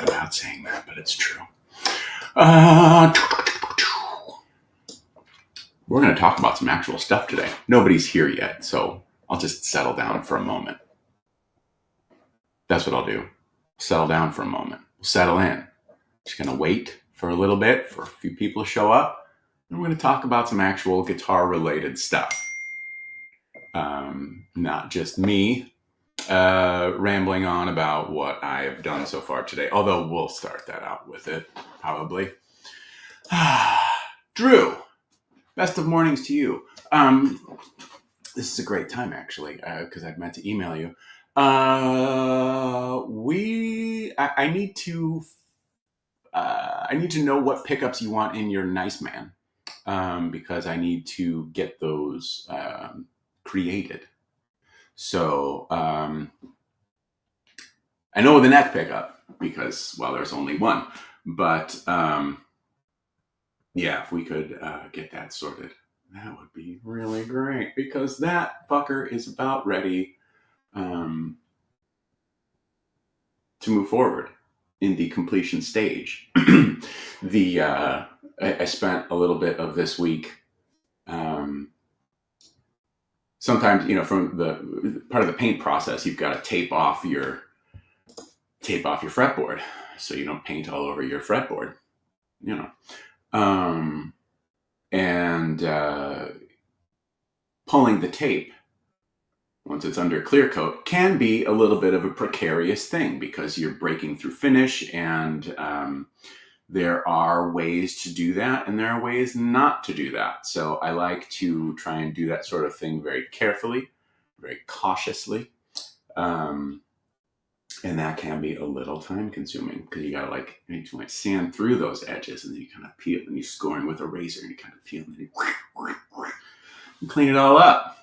bad about saying that, but it's true. We're going to talk about some actual stuff today. Nobody's here yet, so I'll just settle down for a moment. That's what I'll do. Settle down for a moment. Settle in. Just going to wait for a little bit for a few people to show up. And we're going to talk about some actual guitar-related stuff. Not just me rambling on about what I have done so far today. Although we'll start that out with it, probably. Drew, best of mornings to you. This is a great time, actually, because I've meant to email you. I need to know what pickups you want in your Nice Man, because I need to get those created. So I know the neck pickup because, well, there's only one, but yeah, if we could get that sorted, that would be really great, because that fucker is about ready to move forward in the completion stage. I spent a little bit of this week. Sometimes, from the part of the paint process, you've got to tape off your fretboard so you don't paint all over your fretboard, and pulling the tape once it's under clear coat can be a little bit of a precarious thing, because you're breaking through finish, and there are ways to do that and there are ways not to do that. So I like to try and do that sort of thing very carefully, very cautiously. And that can be a little time consuming, because you gotta you need to sand through those edges, and then you kind of peel, and you're scoring with a razor, and you kind of peel, and then you clean it all up.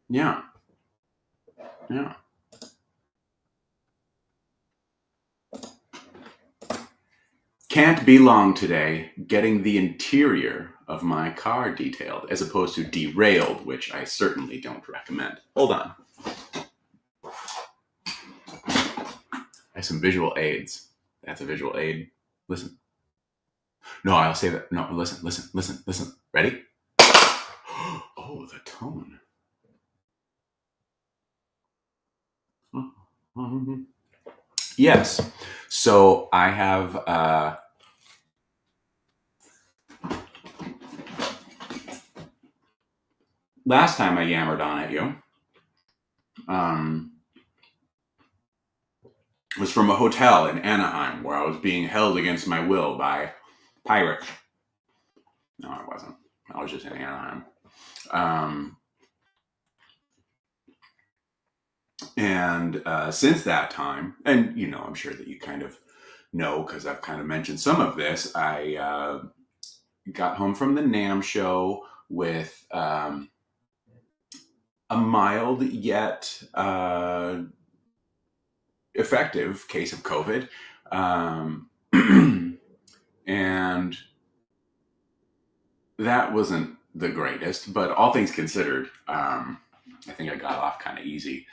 Yeah. Can't be long today getting the interior of my car detailed, as opposed to derailed, which I certainly don't recommend. Hold on. I have some visual aids. That's a visual aid. Listen. No, I'll say that. No, listen. Ready? Oh, the tone. Yes. So I have last time I yammered on at you was from a hotel in Anaheim, where I was being held against my will by pirates. No, I wasn't. I was just in Anaheim. And since that time, and I'm sure that you kind of know, because I've kind of mentioned some of this, I got home from the NAMM show with a mild yet effective case of COVID. And that wasn't the greatest, but all things considered, I think I got off kind of easy.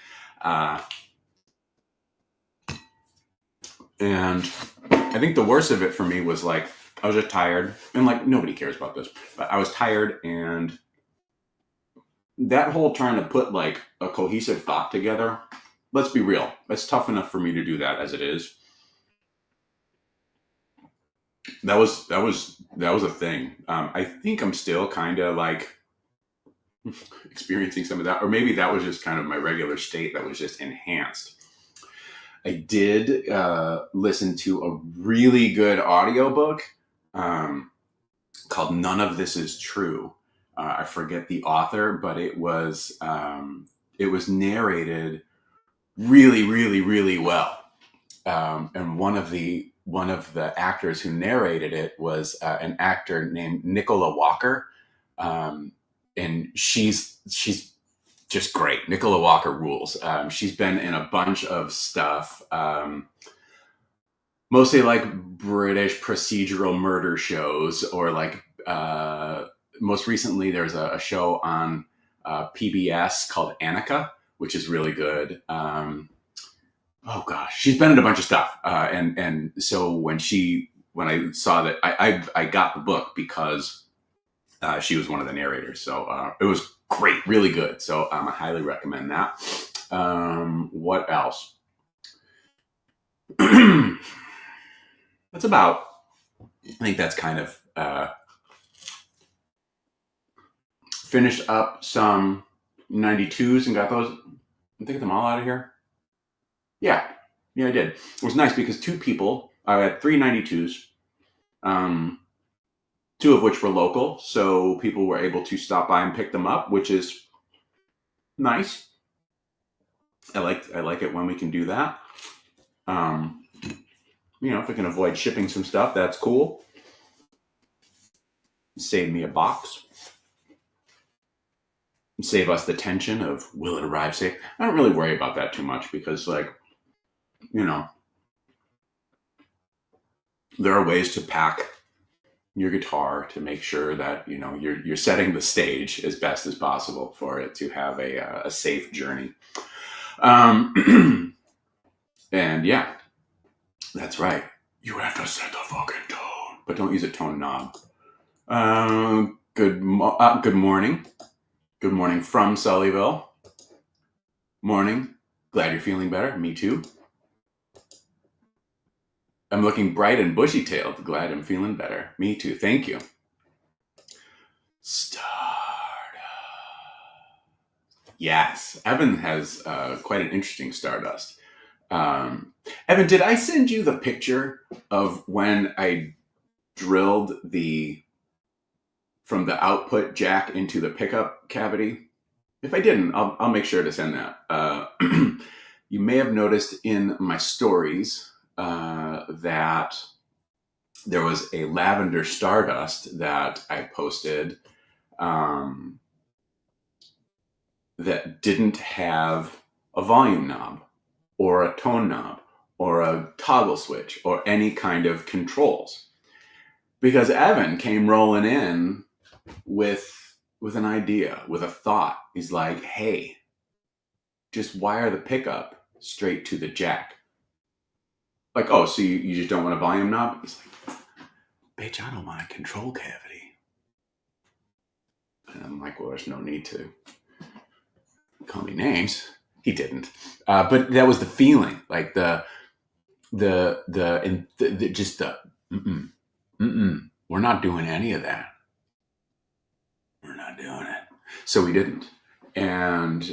And I think the worst of it for me was I was just tired, and nobody cares about this, but I was tired, and that whole trying to put a cohesive thought together, let's be real, it's tough enough for me to do that as it is. That was a thing. I think I'm still kind of experiencing some of that, or maybe that was just kind of my regular state that was just enhanced. I did listen to a really good audiobook called None of This Is True. I forget the author, but it was narrated really, really, really well. And one of the actors who narrated it was an actor named Nicola Walker. And she's just great. Nicola Walker rules. She's been in a bunch of stuff, mostly British procedural murder shows, or most recently there's a show on PBS called Annika, which is really good. oh gosh, she's been in a bunch of stuff. And so when I saw that, I got the book because she was one of the narrators. So it was great, really good. So I highly recommend that. What else? That's about, I think that's kind of finished up some 92s and got those. I think them all out of here. Yeah, I did. It was nice because two people, I had 3 92s, 2 of which were local, so people were able to stop by and pick them up, which is nice. I like it when we can do that. If we can avoid shipping some stuff, that's cool. Save me a box. Save us the tension of, will it arrive safe? I don't really worry about that too much because, there are ways to pack your guitar to make sure that, you're setting the stage as best as possible for it to have a safe journey. And yeah, that's right. You have to set the fucking tone, but don't use a tone knob. Good morning. Good morning from Sullyville. Morning. Glad you're feeling better. Me too. I'm looking bright and bushy-tailed. Glad I'm feeling better. Me too. Thank you. Stardust. Yes. Evan has quite an interesting Stardust. Evan, did I send you the picture of when I drilled from the output jack into the pickup cavity? If I didn't, I'll make sure to send that. You may have noticed in my stories that there was a lavender Stardust that I posted that didn't have a volume knob or a tone knob or a toggle switch or any kind of controls. Because Evan came rolling in with an idea, with a thought. He's like, hey, just wire the pickup straight to the jack. Like, oh, so you just don't want a volume knob? He's like, bitch, I don't want a control cavity. And I'm like, well, there's no need to call me names. He didn't. But that was the feeling, like we're not doing any of that. We're not doing it. So we didn't. And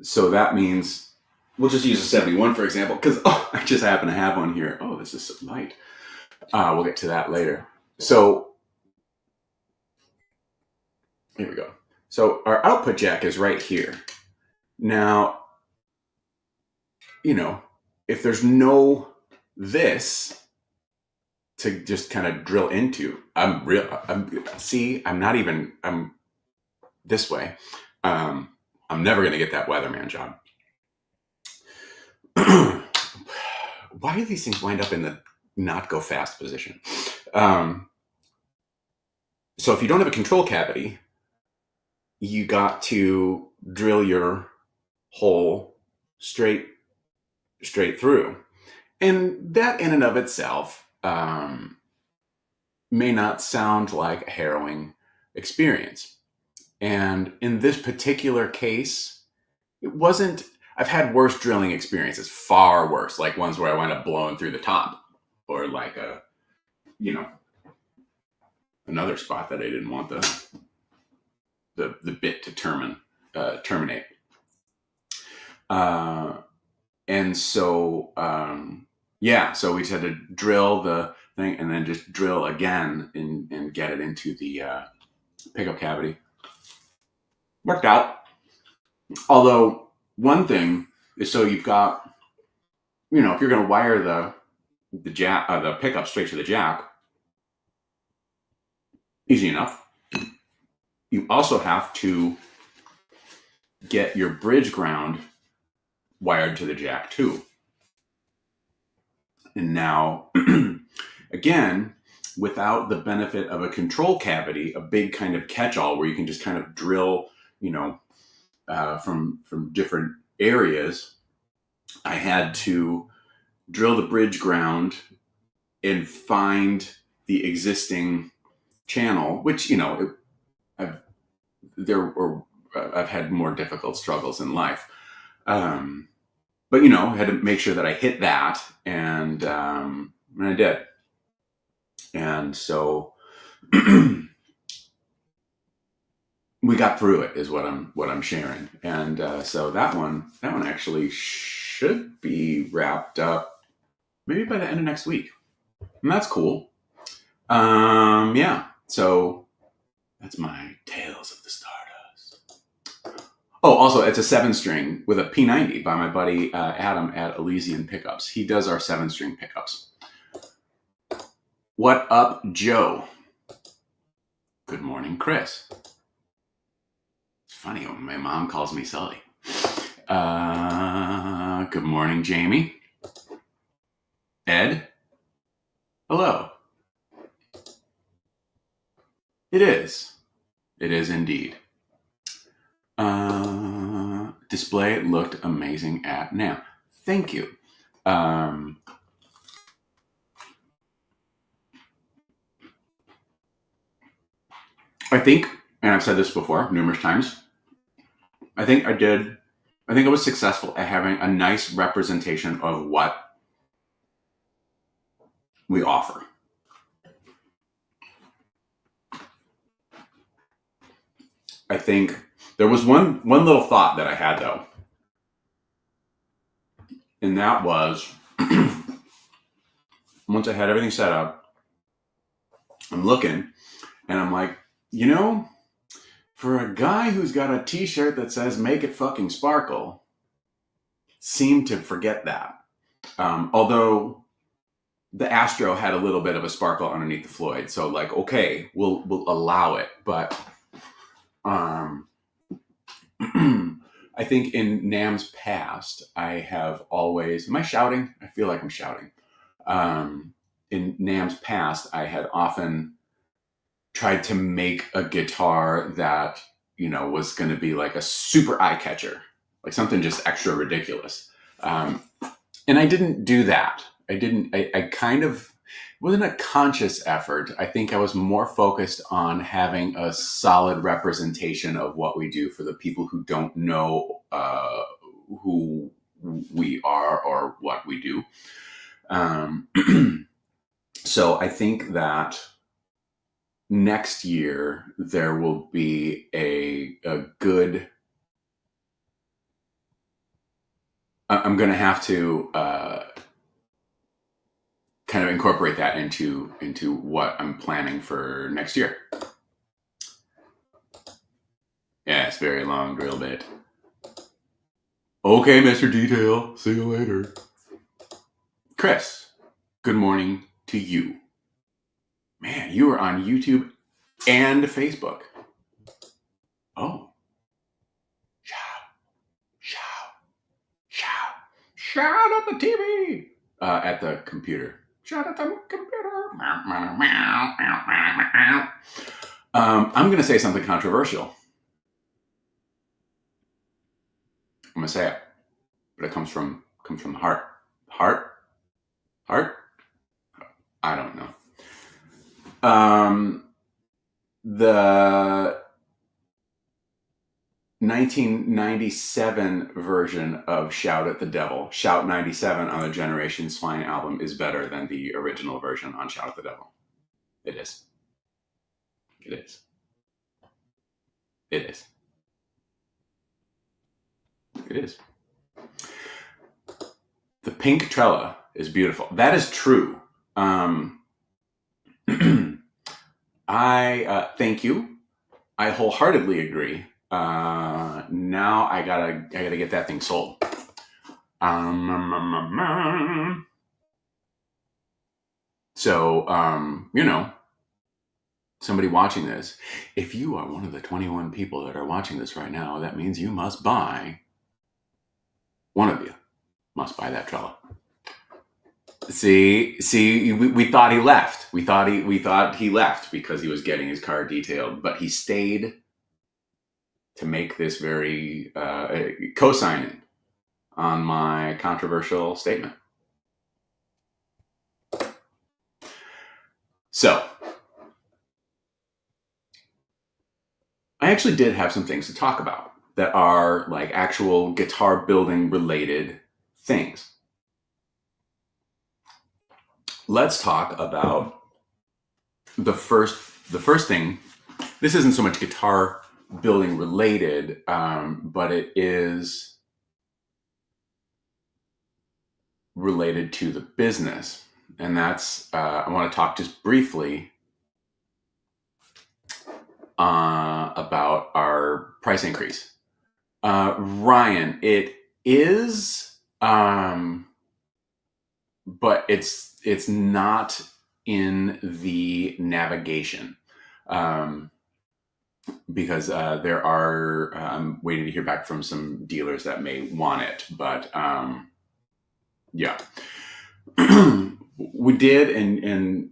so that means we'll just use a 71, for example, because I just happen to have one here. Oh, this is so light. We'll get to that later. So here we go. So our output jack is right here. Now, if there's no this to just kind of drill into, I'm this way. I'm never going to get that weatherman job. Why do these things wind up in the not go fast position? So if you don't have a control cavity, you got to drill your hole straight through. And that in and of itself may not sound like a harrowing experience. And in this particular case, it wasn't. I've had worse drilling experiences, far worse, like ones where I wind up blowing through the top, or like another spot that I didn't want the bit to terminate. And so so we just had to drill the thing and then just drill again and get it into the pickup cavity. Worked out. Although one thing is, so you've got, if you're going to wire the jack, the pickup straight to the jack, easy enough. You also have to get your bridge ground wired to the jack too. And now, again, without the benefit of a control cavity, a big kind of catch-all where you can just kind of drill, from different areas, I had to drill the bridge ground and find the existing channel, which, I've I've had more difficult struggles in life. But I had to make sure that I hit that, and I did. And so we got through it, is what I'm sharing. And so that one actually should be wrapped up maybe by the end of next week, and that's cool. Yeah. So that's my Tales of the Stardust. Oh, also, it's a 7-string with a P90 by my buddy Adam at Elysian Pickups. He does our 7-string pickups. What up, Joe? Good morning, Chris. It's funny when my mom calls me Sully. Good morning, Jamie. Ed? Hello. It is. It is indeed. Display looked amazing at NAMM. Thank you. I think, and I've said this before numerous times, I think I was successful at having a nice representation of what we offer. I think there was one little thought that I had, though, and that was once I had everything set up, I'm looking and I'm like, for a guy who's got a t-shirt that says "Make it fucking sparkle," seemed to forget that. Although the Astro had a little bit of a sparkle underneath the Floyd, so like, okay, we'll allow it. But I think in NAMM's past, I have always, am I shouting? I feel like I'm shouting. In NAMM's past, I had often tried to make a guitar that, was going to be like a super eye catcher, like something just extra ridiculous. And I didn't do that. I kind of, it wasn't a conscious effort. I think I was more focused on having a solid representation of what we do for the people who don't know who we are or what we do. So I think that next year there will be a good, I'm going to have to kind of incorporate that into what I'm planning for next year. Yeah, it's very long drill bit. Okay, Mr. Detail. See you later. Chris, good morning to you. Man, you are on YouTube and Facebook. Oh. Shout at the TV. At the computer. Shout at the computer. I'm going to say something controversial. I'm going to say it, but it comes from the heart. Heart? I don't know. The 1997 version of Shout at the Devil, Shout 97 on the Generation Swine album, is better than the original version on Shout at the Devil. It is. It is. It is. It is. The pink trella is beautiful. That is true. I thank you. I wholeheartedly agree. Now I gotta get that thing sold. So somebody watching this, if you are one of the 21 people that are watching this right now, that means you must buy. One of you must buy that trello. See, we thought he left. We thought he left because he was getting his car detailed, but he stayed to make this very co-signing on my controversial statement. So I actually did have some things to talk about that are like actual guitar building related things. Let's talk about the first thing. This isn't so much guitar building related, but it is related to the business. And that's, I want to talk just briefly about our price increase. Ryan, it is, but it's not in the navigation, because there are, I'm waiting to hear back from some dealers that may want it, but yeah. We did, and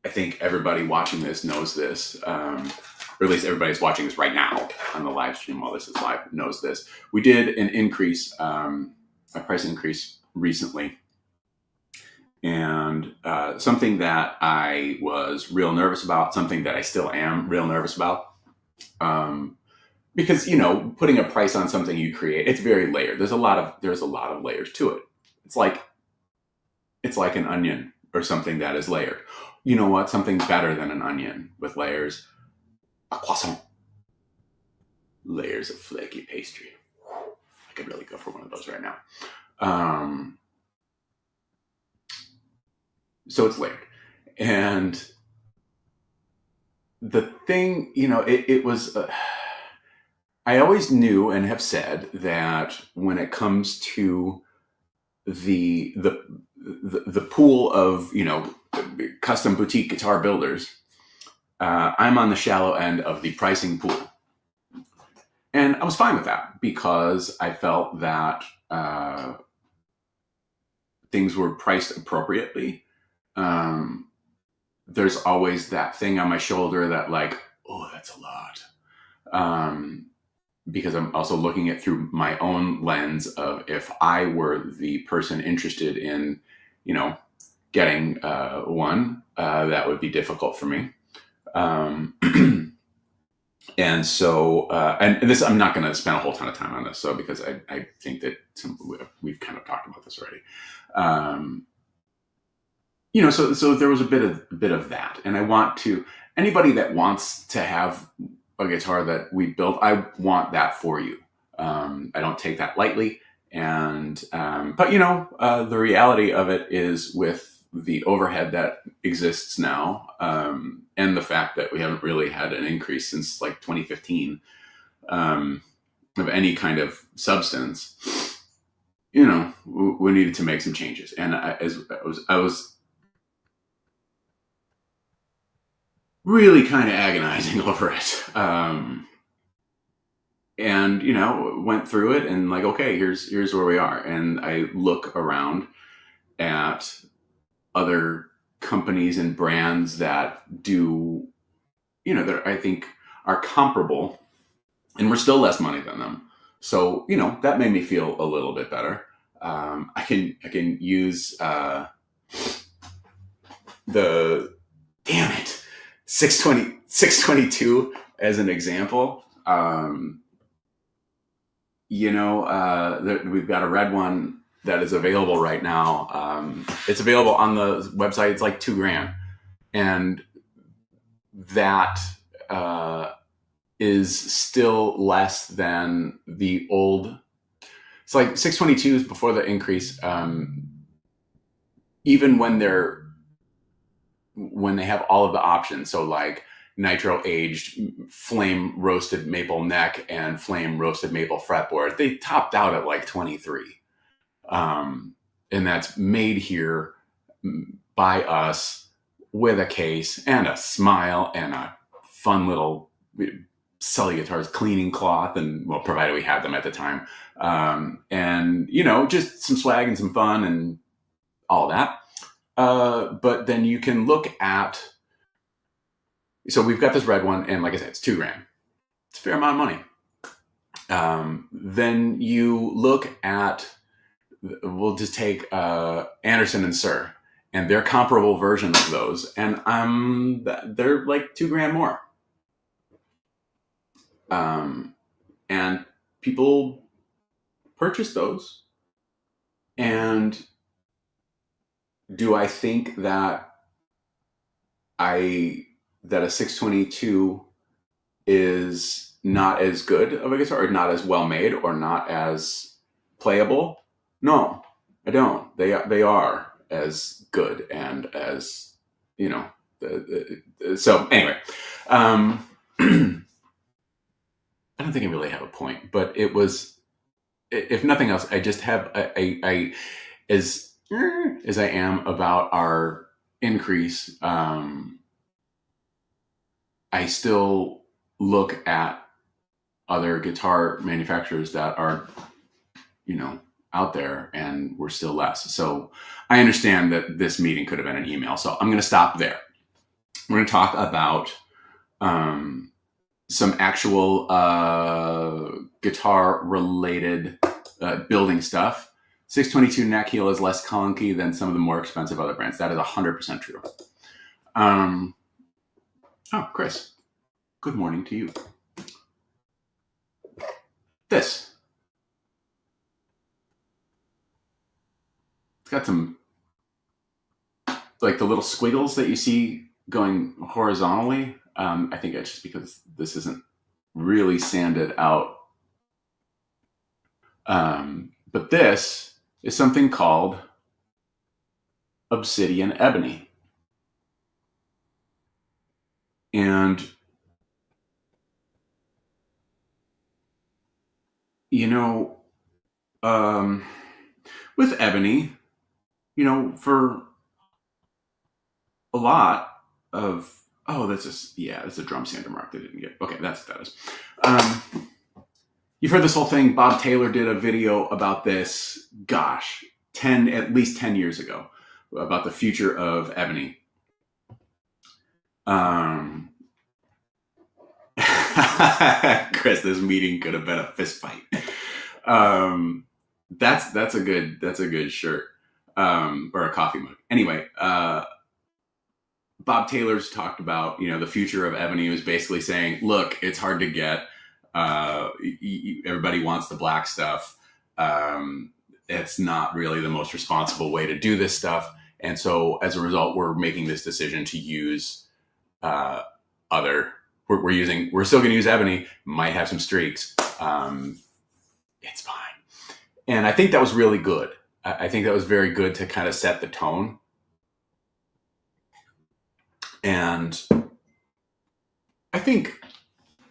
I think everybody watching this knows this, or at least everybody's watching this right now on the live stream while this is live knows this. We did an increase, a price increase recently, and something that I was real nervous about, something that I still am real nervous about, because putting a price on something you create, it's very layered. There's a lot of layers to it. It's like an onion or something that is layered. You know what? Something's better than an onion with layers. A croissant. Layers of flaky pastry. I could really go for one of those right now. So it's layered. And the thing, it was, I always knew and have said that when it comes to the pool of, custom boutique guitar builders, I'm on the shallow end of the pricing pool. And I was fine with that because I felt that things were priced appropriately. There's always that thing on my shoulder that like, oh, that's a lot. Because I'm also looking at through my own lens of if I were the person interested in, getting one, that would be difficult for me. And so, and this, I'm not going to spend a whole ton of time on this. So, because I think that we've kind of talked about this already. So there was a bit of that, and I want to, anybody that wants to have a guitar that we built, I want that for you. I don't take that lightly. And, but the reality of it is with the overhead that exists now, and the fact that we haven't really had an increase since like 2015, of any kind of substance, we needed to make some changes. And I was really kind of agonizing over it. And, went through it and like, okay, here's where we are. And I look around at other companies and brands that do, that I think are comparable, and we're still less money than them. So, that made me feel a little bit better. I can use, the, damn it, 622 as an example. We've got a red one that is available right now. It's available on the website. It's like $2,000. And that is still less than the old. It's like 622s before the increase. Even when they have all of the options. So like nitro aged flame roasted maple neck and flame roasted maple fretboard, they topped out at like 23. And that's made here by us with a case and a smile and a fun little Sully Guitars cleaning cloth, and well, provided we had them at the time. And just some swag and some fun and all that. But then you can look at, so we've got this red one, and like I said, it's $2,000. It's a fair amount of money. Then you look at, we'll just take Anderson and Sir, and they're comparable versions of those, and they're like $2,000 more. And people purchase those. And do I think that a 622 is not as good of a guitar, or not as well made, or not as playable? No, I don't. They are as good, and as, so anyway, I don't think I really have a point, but it was, if nothing else, I just have I as I am about our increase. I still look at other guitar manufacturers that are, out there, and we're still less. So I understand that this meeting could have been an email. So I'm going to stop there. We're going to talk about some actual guitar related building stuff. 622 neck heel is less clunky than some of the more expensive other brands. That is 100% true. Chris, good morning to you. This. It's got some, like the little squiggles that you see going horizontally. I think it's just because this isn't really sanded out. But this is something called Obsidian Ebony. And, with Ebony, for a lot of, that's a drum sander mark they didn't get. Okay, that's what that is. You've heard this whole thing. Bob Taylor did a video about this, at least 10 years ago, about the future of Ebony. Chris, this meeting could have been a fist fight. That's a good shirt, or a coffee mug. Anyway, Bob Taylor's talked about, the future of Ebony was basically saying, look, it's hard to get. Everybody wants the black stuff. It's not really the most responsible way to do this stuff. And so as a result, we're making this decision to use we're still going to use Ebony, might have some streaks. It's fine. And I think that was really good. I think that was very good to kind of set the tone. And I think,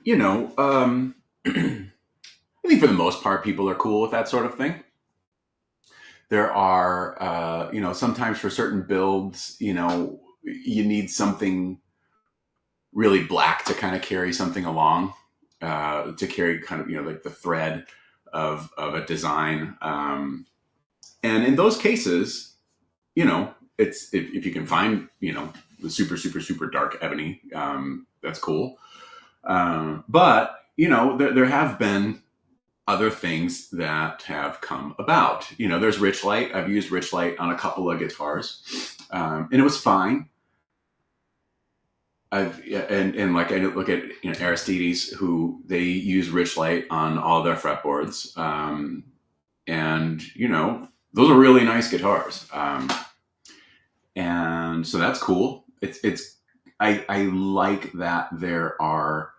I think for the most part, people are cool with that sort of thing. There are, sometimes for certain builds, you need something really black to kind of carry something along, to carry kind of, like the thread of a design. And in those cases, it's, if you can find, the super, super, super dark Ebony, that's cool. But, there have been other things that have come about. There's Rich Light. I've used Rich Light on a couple of guitars, and it was fine. And like I look at Aristides, who they use Rich Light on all their fretboards, and those are really nice guitars, and so that's cool. I like that there are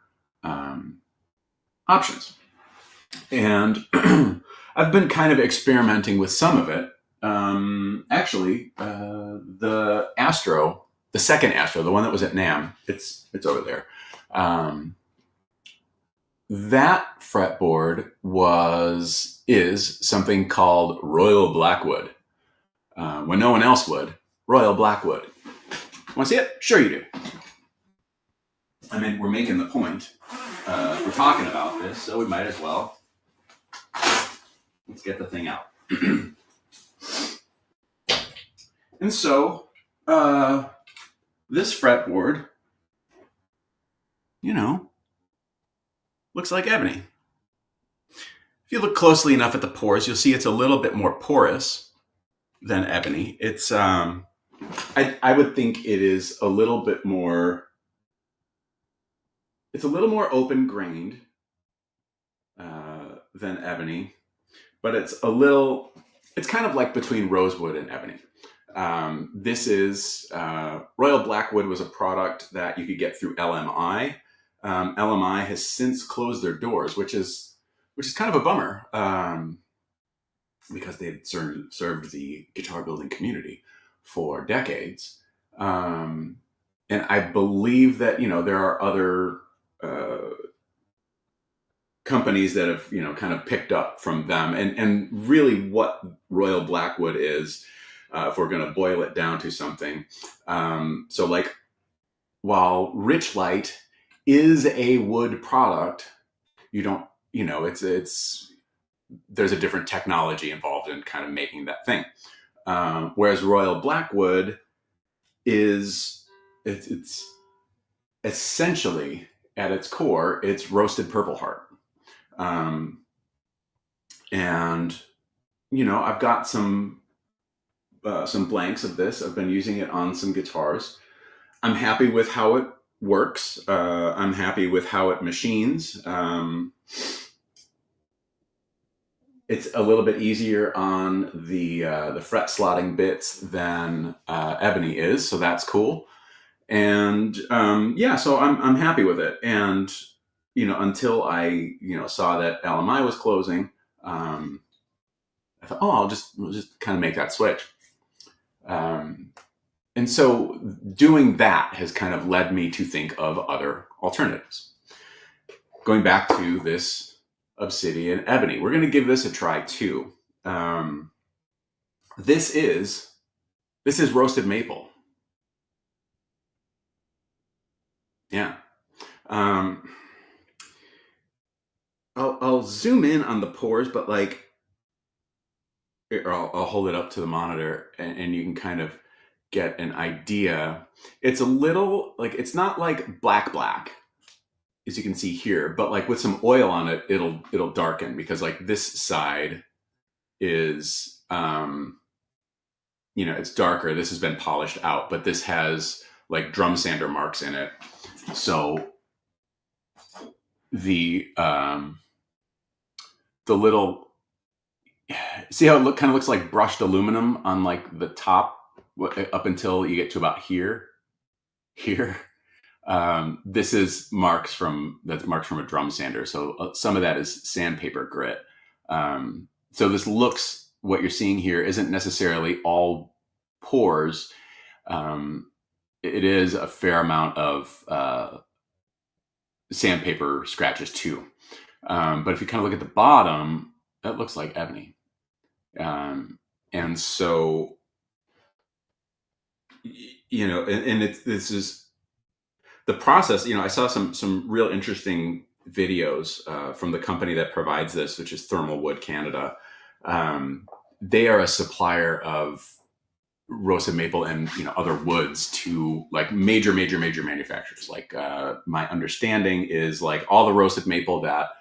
options, and I've been kind of experimenting with some of it. Actually, the Astro. The second Astro, the one that was at NAMM, it's over there. That fretboard is something called Royal Blackwood. When no one else would, Royal Blackwood. Want to see it? Sure you do. I mean, we're making the point. We're talking about this, so we might as well. Let's get the thing out. And so, this fretboard, looks like Ebony. If you look closely enough at the pores, you'll see it's a little bit more porous than ebony. I would think it is a little bit more, it's a little more open grained than ebony, but it's kind of like between rosewood and ebony. This is Royal Blackwood was a product that you could get through LMI. LMI has since closed their doors, which is kind of a bummer, because they had served the guitar building community for decades. And I believe that there are other companies that have kind of picked up from them, and really what Royal Blackwood is, if we're going to boil it down to something, so like while Rich Light is a wood product, you don't it's there's a different technology involved in kind of making that thing, whereas Royal Blackwood is it's essentially at its core it's roasted purple heart. And I've got some blanks of this. I've been using it on some guitars. I'm happy with how it works. I'm happy with how it machines. It's a little bit easier on the fret slotting bits than ebony is, so that's cool. And so I'm happy with it. And until I saw that LMI was closing, I thought, oh, we'll just kind of make that switch. And so doing that has kind of led me to think of other alternatives. Going back to this Obsidian Ebony, we're going to give this a try too. This is roasted maple. Yeah. I'll zoom in on the pores, but or I'll hold it up to the monitor, and you can kind of get an idea. It's a little it's not like black, as you can see here, but with some oil on it, it'll darken, because this side is, it's darker. This has been polished out, but this has drum sander marks in it. So the little, see how it kind of looks like brushed aluminum on the top up until you get to about here. This is marks from a drum sander. So some of that is sandpaper grit. So this looks, what you're seeing here isn't necessarily all pores. It is a fair amount of sandpaper scratches too. But if you kind of look at the bottom, that looks like ebony. And so, this is the process. I saw some real interesting videos from the company that provides this, which is Thermal Wood Canada. They are a supplier of roasted maple and other woods to major manufacturers. My understanding is all the roasted maple that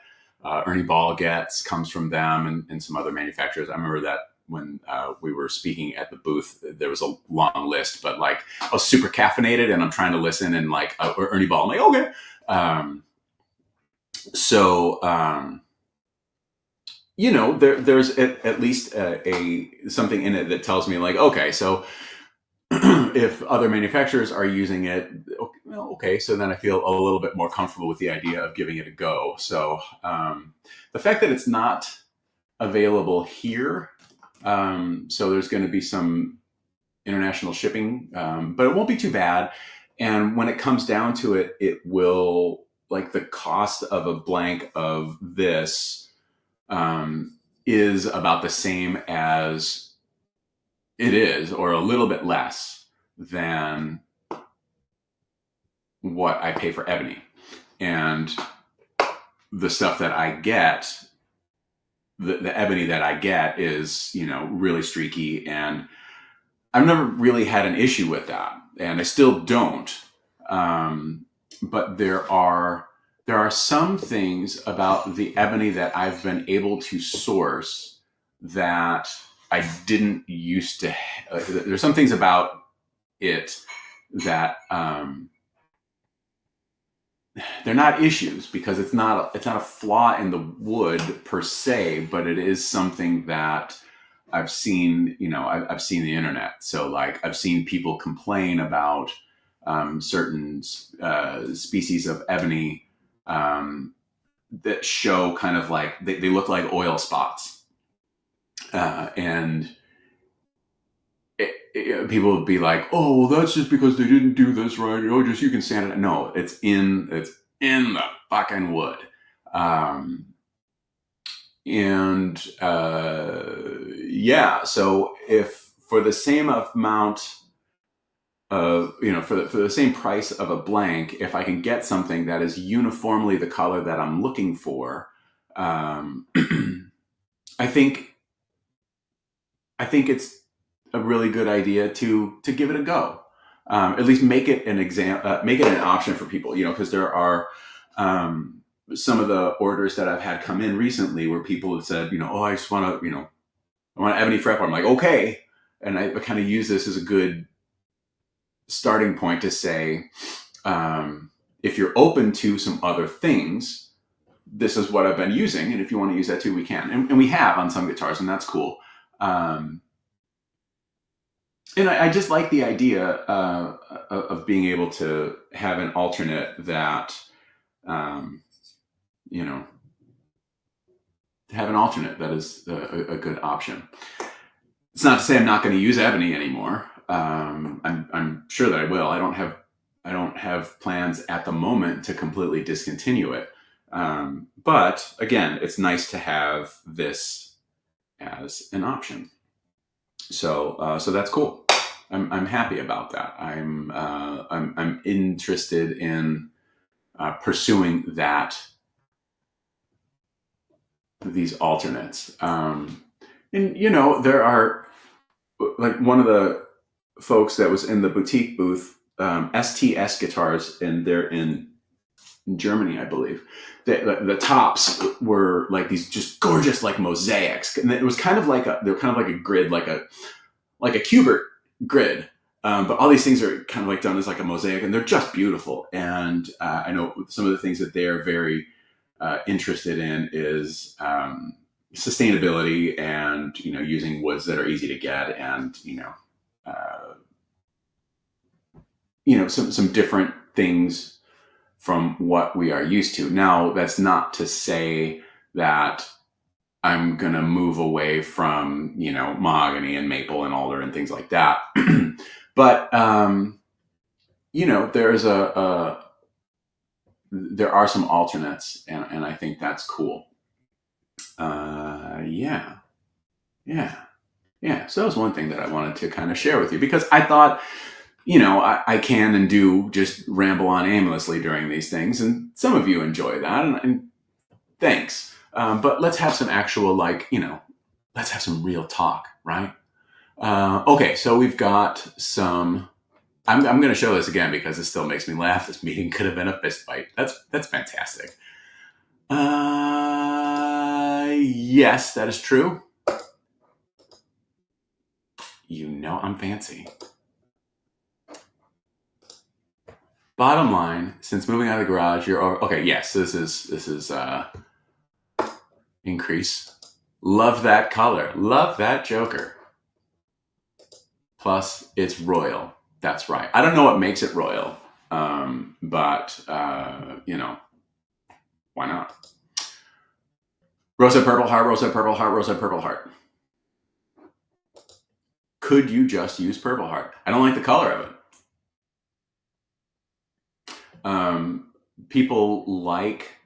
Ernie Ball gets comes from them, and some other manufacturers. I remember that when we were speaking at the booth, there was a long list, but I was super caffeinated and I'm trying to listen, and Ernie Ball, I'm okay. There's at least something in it that tells me okay, so if other manufacturers are using it, okay, so then I feel a little bit more comfortable with the idea of giving it a go. So the fact that it's not available here, so there's going to be some international shipping, but it won't be too bad. And when it comes down to it, it will, the cost of a blank of this is about the same as it is, or a little bit less than what I pay for ebony. And the stuff that I get, the ebony that I get is, really streaky, and I've never really had an issue with that, and I still don't. But there are there are some things about the ebony that I've been able to source that I didn't used to. There's some things about it that they're not issues because it's not a flaw in the wood per se, but it is something that I've seen. I've seen the internet. So like I've seen people complain about certain species of ebony that show kind of like they look like oil spots, and people would be like, "Oh, well, that's just because they didn't do this right. Oh, just you can sand it." No, it's in the fucking wood, and yeah. So if for the same amount of for the same price of a blank, if I can get something that is uniformly the color that I'm looking for, I think it's a really good idea to give it a go. At least make it make it an option for people. Because there are some of the orders that I've had come in recently where people have said, oh, I just want to, I want ebony fretboard. I'm like, okay, and I kind of use this as a good starting point to say, if you're open to some other things, this is what I've been using, and if you want to use that too, we can, and we have on some guitars, and that's cool. And I just like the idea of being able to have an alternate that, have an alternate that is a good option. It's not to say I'm not going to use ebony anymore. I'm sure that I will. I don't have plans at the moment to completely discontinue it. But again, it's nice to have this as an option. So that's cool. I'm happy about that. I'm interested in pursuing these alternates. And there are, like, one of the folks that was in the boutique booth, STS Guitars, and they're in Germany, I believe. The tops were like these just gorgeous, like, mosaics, and it was kind of like they were kind of like a grid, like a Kubert grid. But all these things are kind of like done as like a mosaic, and they're just beautiful. And I know some of the things that they're very interested in is sustainability and using woods that are easy to get, and some different things from what we are used to. Now, that's not to say that I'm gonna move away from mahogany and maple and alder and things like that. But there are some alternates, and I think that's cool. Yeah. So that was one thing that I wanted to kind of share with you, because I thought, I can and do just ramble on aimlessly during these things, and some of you enjoy that, and thanks. But let's have some actual, let's have some real talk, right? Okay, so we've got some. I'm going to show this again because it still makes me laugh. This meeting could have been a fist fight. That's fantastic. Yes, that is true. I'm fancy. Bottom line, since moving out of the garage, you're over. Okay, yes, this is increase. Love that color. Love that Joker. Plus, it's royal. That's right. I don't know what makes it royal, but why not? Rosette purple heart, rosette purple heart, rosette purple heart. Could you just use purple heart? I don't like the color of it. People like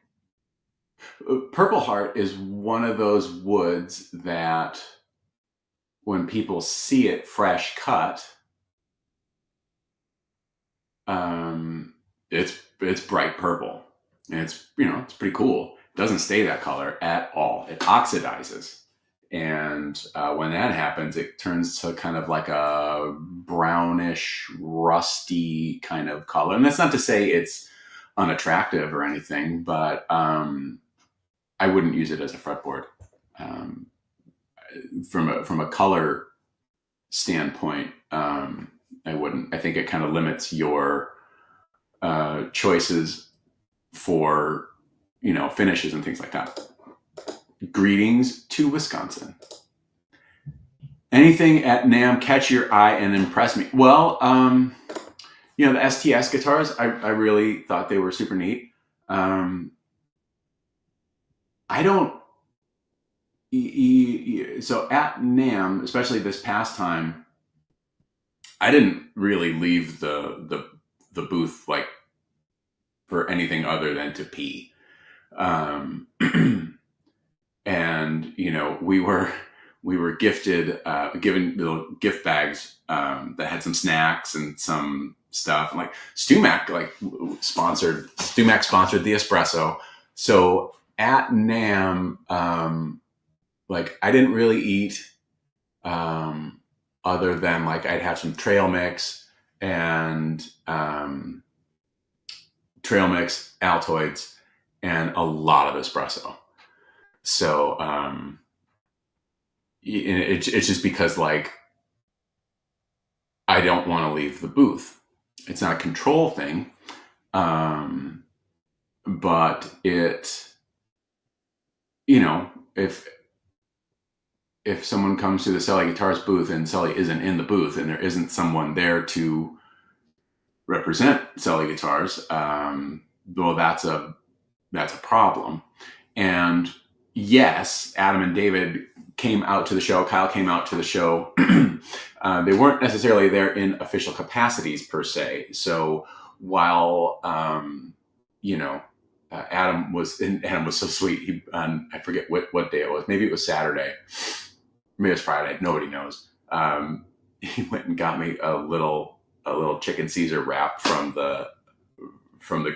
purple heart is one of those woods that when people see it fresh cut, it's bright purple, and it's pretty cool. It doesn't stay that color at all. It oxidizes, and when that happens, it turns to kind of like a brownish, rusty kind of color. And that's not to say it's unattractive or anything, but I wouldn't use it as a fretboard. Um, from a color standpoint, I wouldn't. I think it kind of limits your choices for, finishes and things like that. Greetings to Wisconsin. Anything at NAMM catch your eye and impress me? Well, the STS guitars, I really thought they were super neat. I don't. So at NAMM, especially this past time, I didn't really leave the booth like for anything other than to pee. And we were given little gift bags that had some snacks and some stuff. And like StewMac sponsored the espresso. So at NAMM, I didn't really eat other than I'd have some trail mix and Altoids and a lot of espresso. So it's just because I don't want to leave the booth. It's not a control thing, but it, if someone comes to the Sully Guitars booth and Sully isn't in the booth and there isn't someone there to represent Sully Guitars, well, that's a problem. And yes, Adam and David came out to the show. Kyle came out to the show. They weren't necessarily there in official capacities per se. So while, Adam was so sweet. I forget what day it was. Maybe it was Saturday. Maybe it was Friday. Nobody knows. He went and got me a little chicken Caesar wrap from the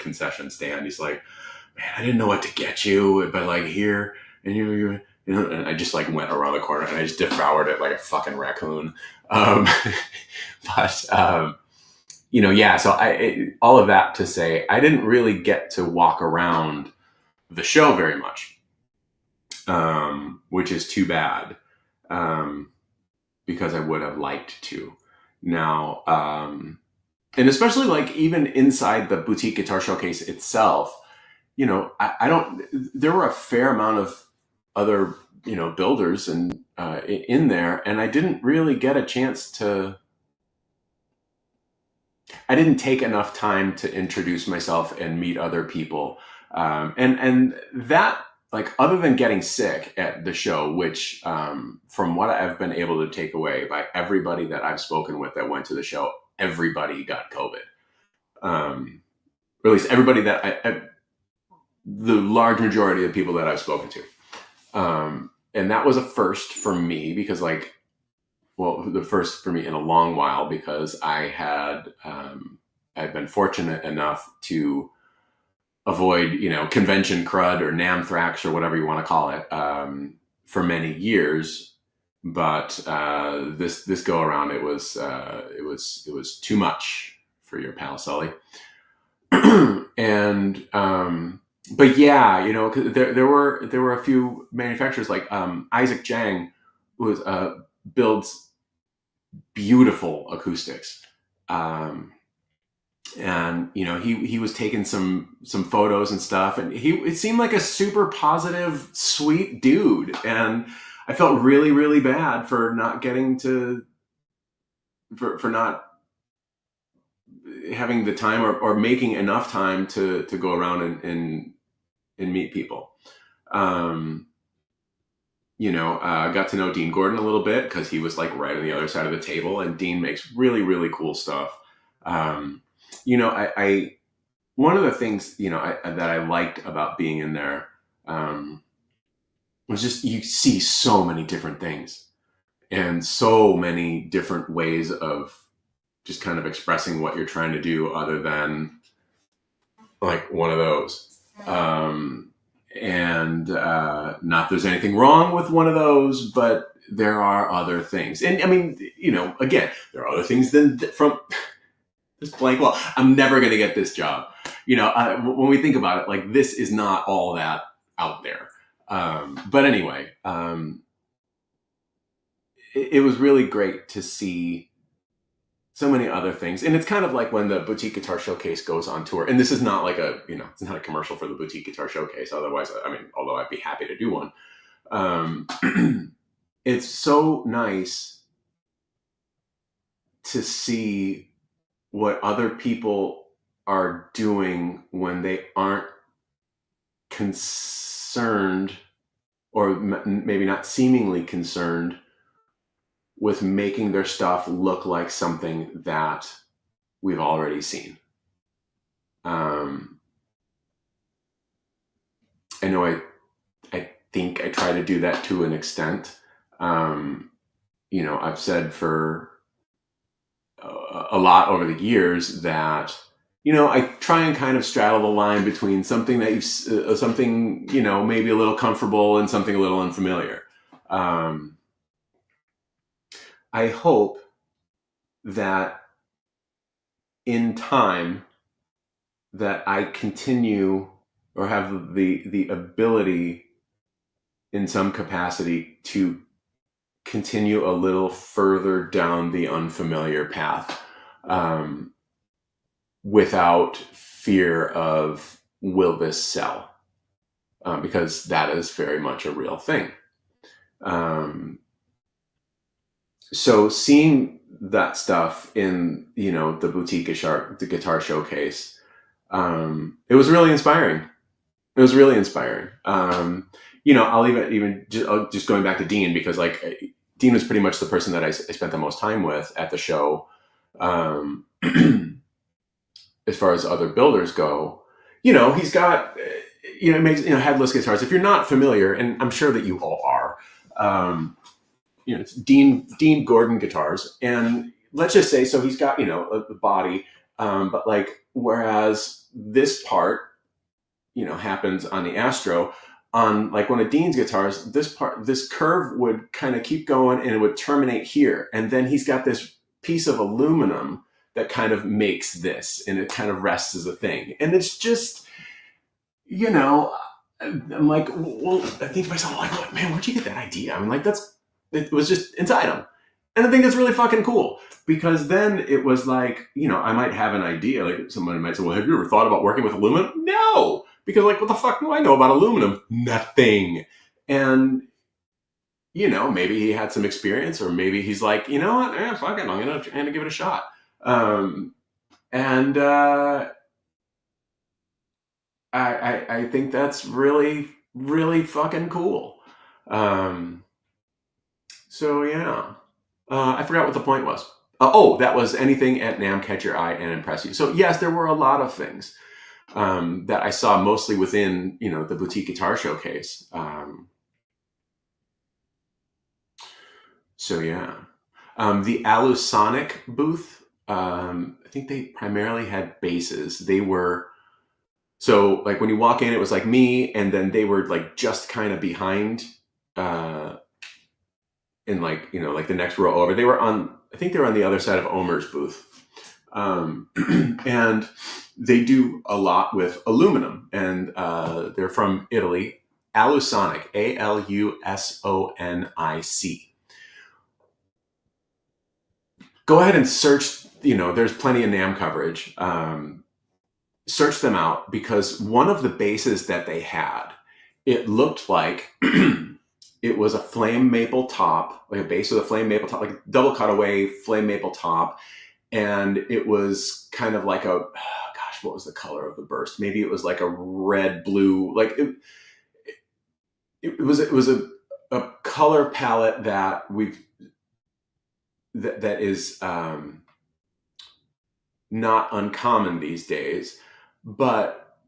concession stand. He's like, man, I didn't know what to get you, but here, and and I just went around the corner and I just devoured it like a fucking raccoon. Yeah. So all of that to say, I didn't really get to walk around the show very much, which is too bad, because I would have liked to. Now, and especially even inside the boutique guitar showcase itself, I don't. There were a fair amount of other builders and in there, and I didn't really get a chance to. I didn't take enough time to introduce myself and meet other people, and that other than getting sick at the show, which from what I've been able to take away by everybody that I've spoken with that went to the show, everybody got COVID, or at least everybody that the large majority of the people that I've spoken to. And that was a first for me because the first for me in a long while, because I had, I'd been fortunate enough to avoid, convention crud or NAMthrax or whatever you want to call it, for many years. But this go around, it was too much for your pal Sully. And but yeah, 'cause there were a few manufacturers Isaac Jang builds beautiful acoustics, and he was taking some photos and stuff, and it seemed like a super positive, sweet dude, and I felt really, really bad for not getting to for not having the time or making enough time to go around and meet people. Got to know Dean Gordon a little bit because he was right on the other side of the table, and Dean makes really, really cool stuff. I one of the things, that I liked about being in there, was just, you see so many different things and so many different ways of just kind of expressing what you're trying to do other than one of those. And not there's anything wrong with one of those, but there are other things. And I mean, again, there are other things than from this blank wall. I'm never going to get this job. When we think about it, like this is not all that out there. But anyway, it was really great to see so many other things. And it's kind of like when the Boutique Guitar Showcase goes on tour. And this is not like it's not a commercial for the Boutique Guitar Showcase. Otherwise, I mean, although I'd be happy to do one. It's so nice to see what other people are doing when they aren't concerned, or maybe not seemingly concerned, with making their stuff look like something that we've already seen. I know I think I try to do that to an extent. I've said for a lot over the years that, I try and kind of straddle the line between something that something, maybe a little comfortable and something a little unfamiliar. I hope that in time that I continue or have the ability in some capacity to continue a little further down the unfamiliar path, without fear of, will this sell? Because that is very much a real thing. So seeing that stuff in, the Boutique Guitar Showcase, it was really inspiring. It was really inspiring. I'll even just going back to Dean, because like Dean was pretty much the person that I spent the most time with at the show. As far as other builders go, he's got, makes, headless guitars. If you're not familiar, and I'm sure that you all are, it's Dean Gordon guitars. And let's just say, so he's got, the body, but like, whereas this part, happens on the Astro, on like one of Dean's guitars, this curve would kind of keep going and it would terminate here. And then he's got this piece of aluminum that kind of makes this, and it kind of rests as a thing. And it's just, I'm like, well, I think to myself, like, what, man, where'd you get that idea? I mean, like, it was just inside him. And I think it's really fucking cool, because then it was like, I might have an idea. Like somebody might say, well, have you ever thought about working with aluminum? No, because like, what the fuck do I know about aluminum? Nothing. And, maybe he had some experience, or maybe he's like, you know what, fuck it, I'm gonna give it a shot. I think that's really, really fucking cool. So yeah, I forgot what the point was. That was anything at NAMM catch your eye and impress you. So yes, there were a lot of things that I saw, mostly within, the Boutique Guitar Showcase. So yeah, the Alusonic booth, I think they primarily had basses. They were, so like when you walk in, it was like me, and then they were like just kind of behind, in like, like the next row over. I think they were on the other side of Omer's booth. And they do a lot with aluminum, and they're from Italy. Alusonic, Alusonic. Go ahead and search, there's plenty of NAMM coverage. Search them out, because one of the basses that they had, it looked like it was a flame maple top, like a bass with a flame maple top, like double cutaway flame maple top. And it was kind of like what was the color of the burst? Maybe it was like a red, blue, like it was a color palette that that is not uncommon these days. But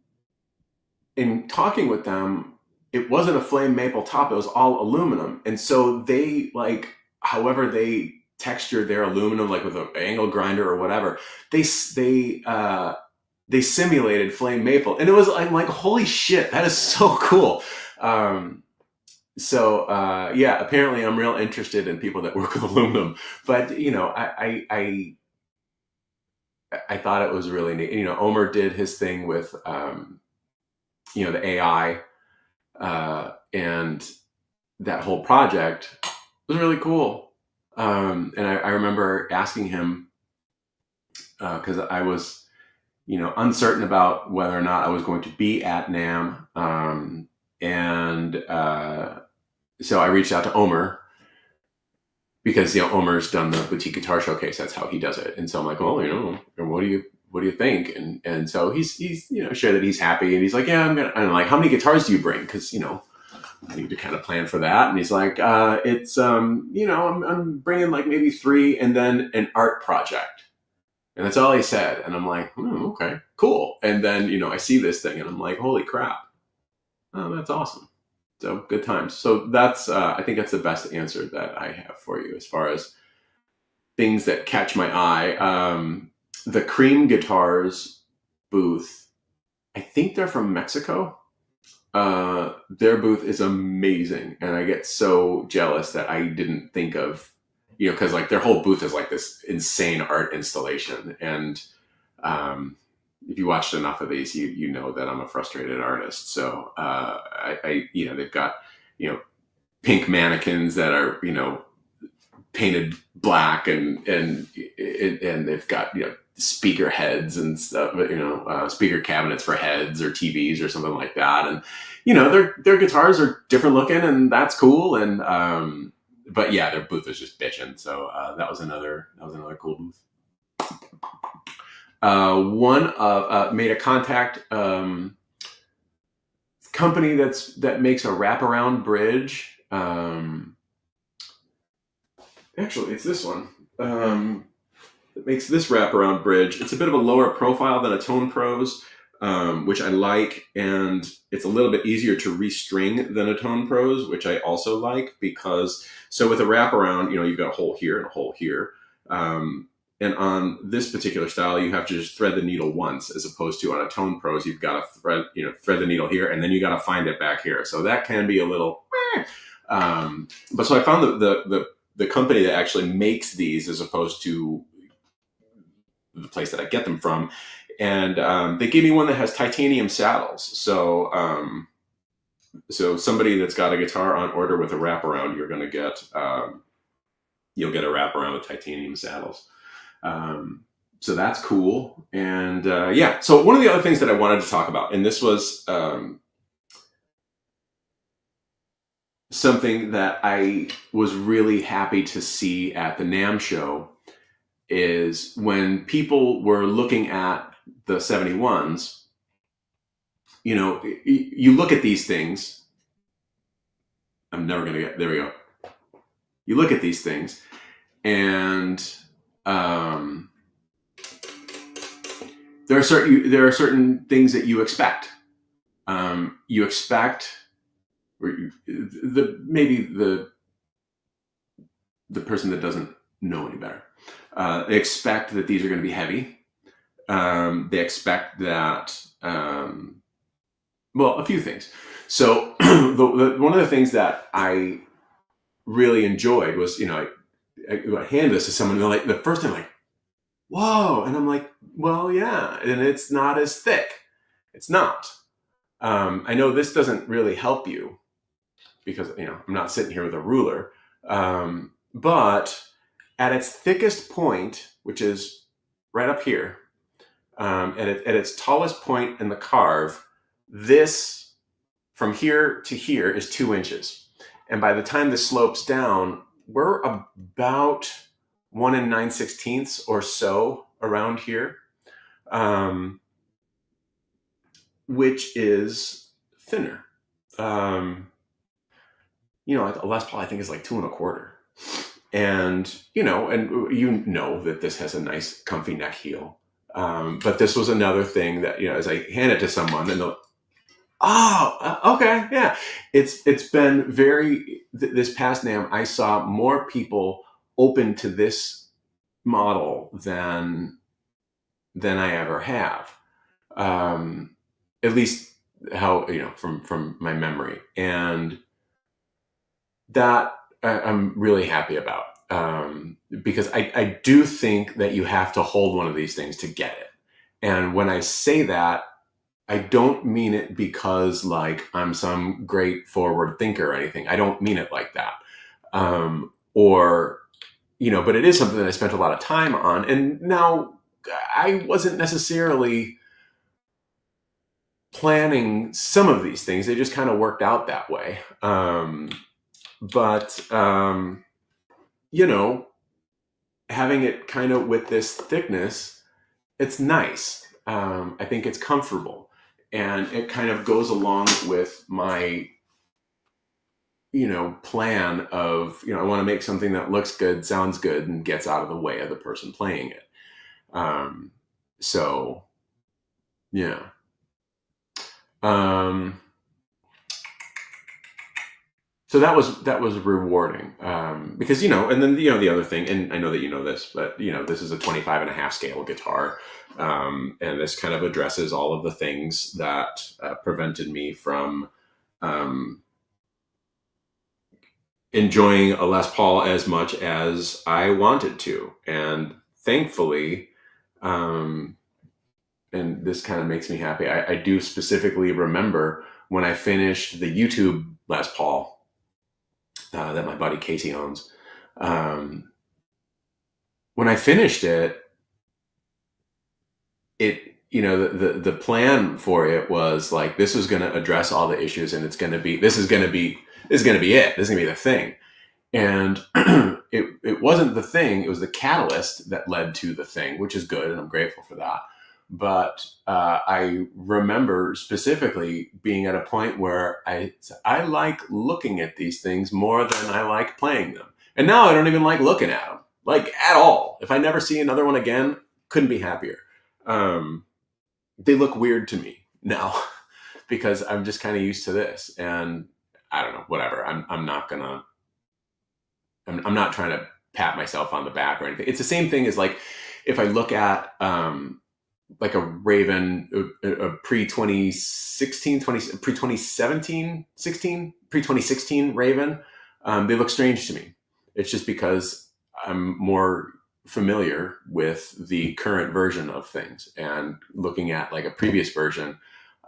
in talking with them, it wasn't a flame maple top, it was all aluminum. And so they, like, however they textured their aluminum, like with an angle grinder or whatever, they simulated flame maple. And it was, I'm like, holy shit, that is so cool. Yeah, apparently I'm real interested in people that work with aluminum. But, I thought it was really neat. Omer did his thing with the AI, and that whole project was really cool. And I remember asking him, because I was, uncertain about whether or not I was going to be at NAM. And so I reached out to Omer, because Omer's done the boutique guitar showcase. That's how he does it. And so I'm like, well, what do you think? And so he's shared that he's happy, and he's like, yeah, I'm like, how many guitars do you bring? Because I need to kind of plan for that. And he's like, it's I'm bringing like maybe 3, and then an art project. And that's all he said. And I'm like, okay, cool. And then I see this thing, and I'm like, holy crap, oh, that's awesome. So good times. So that's I think that's the best answer that I have for you as far as things that catch my eye. The Cream Guitars booth, I think they're from Mexico. Their booth is amazing, and I get so jealous that I didn't think of, because like their whole booth is like this insane art installation. And if you watched enough of these, you know that I'm a frustrated artist. So they've got pink mannequins that are painted black, and they've got speaker heads and stuff, speaker cabinets for heads or TVs or something like that. And their guitars are different looking, and that's cool. And but yeah, their booth is just bitching. So that was another cool booth. One of made a contact company that makes a wraparound bridge. Actually, it's this one. It makes this wraparound bridge. It's a bit of a lower profile than a Tone Pros, which I like, and it's a little bit easier to restring than a Tone Pros, which I also like, because so with a wraparound, you've got a hole here and a hole here. And on this particular style, you have to just thread the needle once, as opposed to on a Tone Pros, you've got to thread the needle here, and then you got to find it back here. So that can be a little. But so I found the company that actually makes these, as opposed to the place that I get them from, and they gave me one that has titanium saddles. So so somebody that's got a guitar on order with a wraparound, you're going to get you'll get a wraparound with titanium saddles. So that's cool. And yeah, so one of the other things that I wanted to talk about, and this was something that I was really happy to see at the NAMM show, is when people were looking at the 71s, you look at these things. I'm never going to get, there we go. You look at these things, and there are certain things that you expect. You expect maybe the person that doesn't know any better. They expect that these are going to be heavy. They expect that, a few things. So one of the things that I really enjoyed was, I hand this to someone, and they're like, the first time, like, whoa. And I'm like, well, yeah. And it's not as thick. It's not. I know this doesn't really help you, because, I'm not sitting here with a ruler. But at its thickest point, which is right up here, at its tallest point in the carve, this from here to here is 2 inches. And by the time this slopes down, we're about 1 9/16 or so around here, which is thinner. Like a Les Paul, I think, is like 2 1/4. And, that this has a nice comfy neck heel. But this was another thing that, as I hand it to someone, and they'll, okay, yeah. It's been this past NAMM, I saw more people open to this model than I ever have. At least how, from my memory. And that I'm really happy about. because I do think that you have to hold one of these things to get it. And when I say that, I don't mean it because like I'm some great forward thinker or anything. I don't mean it like that. Or, but it is something that I spent a lot of time on. And now I wasn't necessarily planning some of these things. They just kind of worked out that way. But having it kind of with this thickness, it's nice. I think it's comfortable, and it kind of goes along with my, plan of, I want to make something that looks good, sounds good, and gets out of the way of the person playing it. So, yeah. So that was rewarding, because and then the other thing, and I know that you know this, but this is a 25.5 scale guitar, and this kind of addresses all of the things that prevented me from enjoying a Les Paul as much as I wanted to, and thankfully, and this kind of makes me happy. I do specifically remember when I finished the YouTube Les Paul that my buddy Casey owns. When I finished it, the plan for it was like, this was going to address all the issues, and this is going to be it. This is going to be the thing. And it wasn't the thing. It was the catalyst that led to the thing, which is good, and I'm grateful for that. But I remember specifically being at a point where I like looking at these things more than I like playing them. And now I don't even like looking at them, like at all. If I never see another one again, couldn't be happier. They look weird to me now because I'm just kind of used to this. And I don't know, whatever. I'm not trying to pat myself on the back or anything. It's the same thing as like, if I look at, like a Raven, a pre-2016 Raven, they look strange to me. It's just because I'm more familiar with the current version of things, and looking at like a previous version,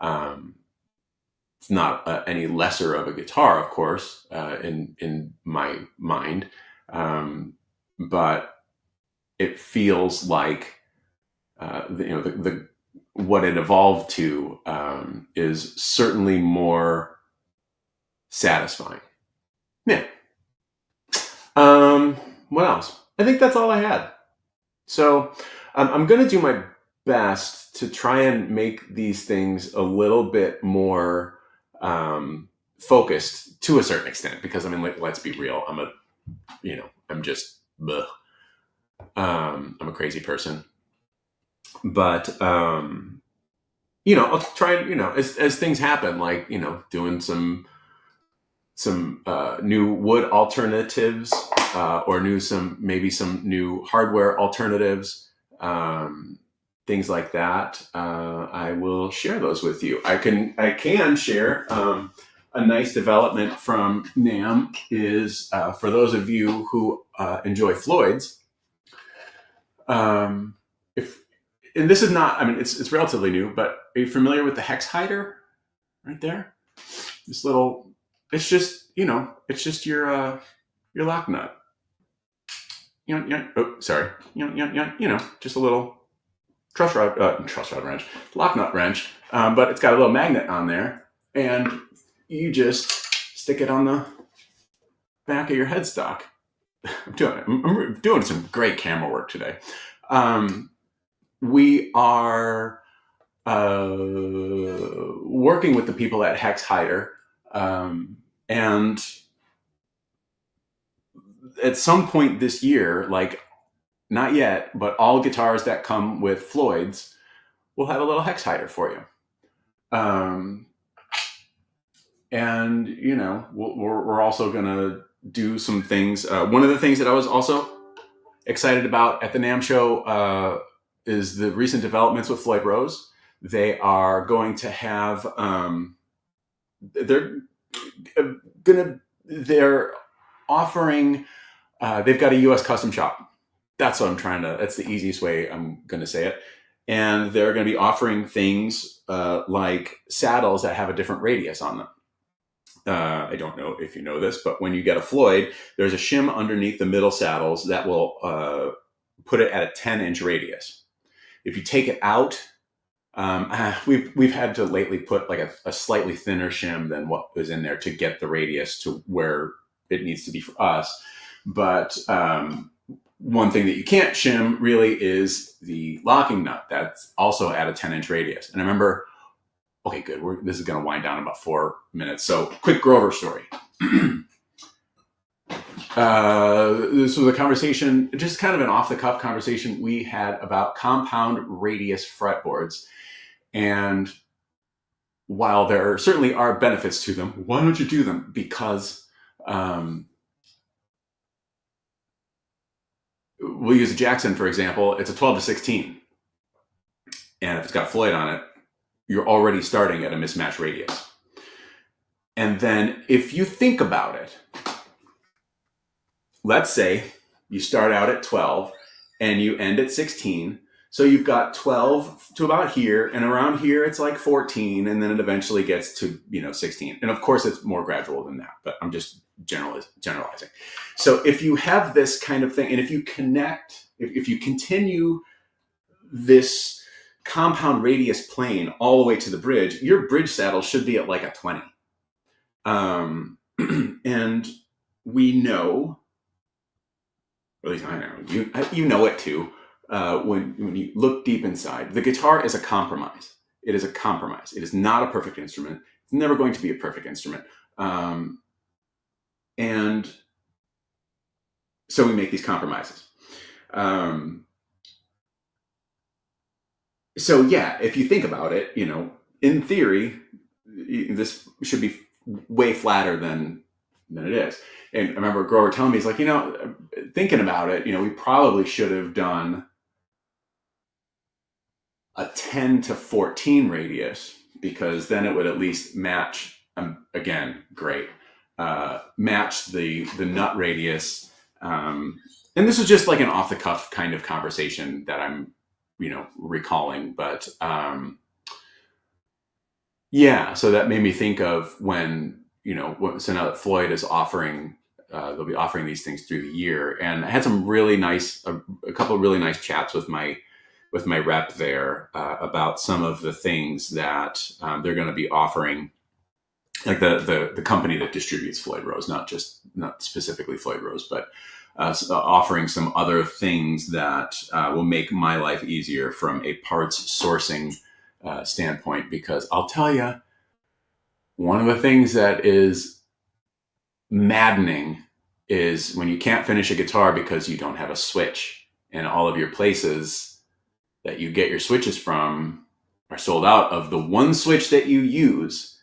it's not any lesser of a guitar, of course, in my mind, but it feels like the what it evolved to is certainly more satisfying. Yeah. What else? I think that's all I had. So I'm going to do my best to try and make these things a little bit more focused to a certain extent, because I mean, like, let's be real. I'm just, bleh. I'm a crazy person. But I'll try and as things happen, like doing some new wood alternatives, or maybe some new hardware alternatives, things like that. I will share those with you. I can share a nice development from NAMM is, for those of you who enjoy Floyd's. And this is not, I mean, it's relatively new, but are you familiar with the hex hider right there? This little, it's just your lock nut. Just a little truss rod wrench, lock nut wrench. But it's got a little magnet on there, and you just stick it on the back of your headstock. I'm doing some great camera work today. We are working with the people at Hex Hider, and at some point this year, like not yet, but all guitars that come with Floyd's will have a little Hex Hider for you. And we're also gonna do some things. One of the things that I was also excited about at the NAMM show is the recent developments with Floyd Rose. They are going to have, they're offering, they've got a US custom shop. That's what I'm trying to. That's the easiest way I'm going to say it. And they're going to be offering things like saddles that have a different radius on them. I don't know if you know this, but when you get a Floyd, there's a shim underneath the middle saddles that will put it at a 10-inch radius. If you take it out, we've had to lately put like a slightly thinner shim than what was in there to get the radius to where it needs to be for us. But one thing that you can't shim really is the locking nut. That's also at a 10-inch radius. And I remember, okay, good. This is going to wind down in about 4 minutes. So quick Grover story. This was a conversation, just kind of an off-the-cuff conversation we had about compound radius fretboards. And while there certainly are benefits to them, why don't you do them? Because we'll use a Jackson, for example. It's a 12 to 16. And if it's got Floyd on it, you're already starting at a mismatched radius. And then if you think about it, let's say you start out at 12 and you end at 16. So you've got 12 to about here, and around here it's like 14, and then it eventually gets to 16. And of course it's more gradual than that, but I'm just generalizing. So if you have this kind of thing, and if you connect, if you continue this compound radius plane all the way to the bridge, your bridge saddle should be at like a 20. And we know, or at least I know, you know it too. When you look deep inside, the guitar is a compromise. It is a compromise. It is not a perfect instrument. It's never going to be a perfect instrument. And so we make these compromises. So yeah, if you think about it, in theory, this should be way flatter than it is. And I remember Grover telling me, he's like, thinking about it, we probably should have done a 10 to 14 radius, because then it would at least match, again, great, match the nut radius. And this is just like an off the cuff kind of conversation that I'm, recalling, but yeah, so that made me think of when, so now that Floyd is offering, they'll be offering these things through the year. And I had some really nice, a couple of really nice chats with my rep there about some of the things that they're going to be offering, like the company that distributes Floyd Rose, not specifically Floyd Rose, but offering some other things that will make my life easier from a parts sourcing standpoint. Because I'll tell you, one of the things that is maddening is when you can't finish a guitar because you don't have a switch, and all of your places that you get your switches from are sold out of the one switch that you use.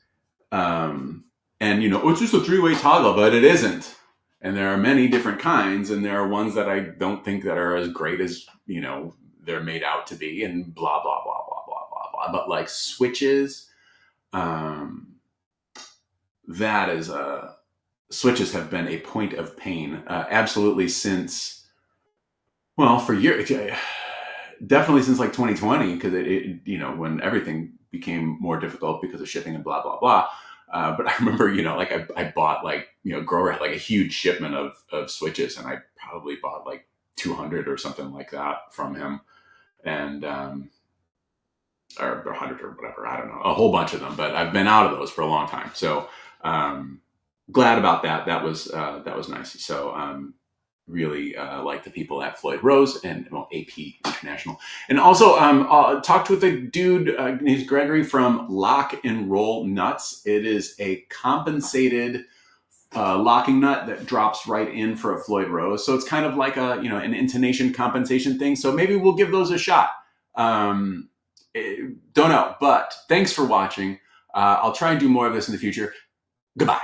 And it's just a 3-way toggle, but it isn't. And there are many different kinds, and there are ones that I don't think that are as great as, they're made out to be, and blah, blah, blah, blah, blah, blah, blah. But like switches, switches have been a point of pain, absolutely since, for years, definitely since like 2020, because it when everything became more difficult because of shipping and blah, blah, blah. But I remember, I bought Grover had like a huge shipment of switches, and I probably bought like 200 or something like that from him, and, or 100 or whatever, I don't know, a whole bunch of them, but I've been out of those for a long time. So, glad about that. That was nice. So, really like the people at Floyd Rose and AP International. And also talked with a dude named Gregory from Lock and Roll Nuts. It is a compensated locking nut that drops right in for a Floyd Rose. So it's kind of like an intonation compensation thing. So maybe we'll give those a shot. Don't know, but thanks for watching. I'll try and do more of this in the future. Goodbye.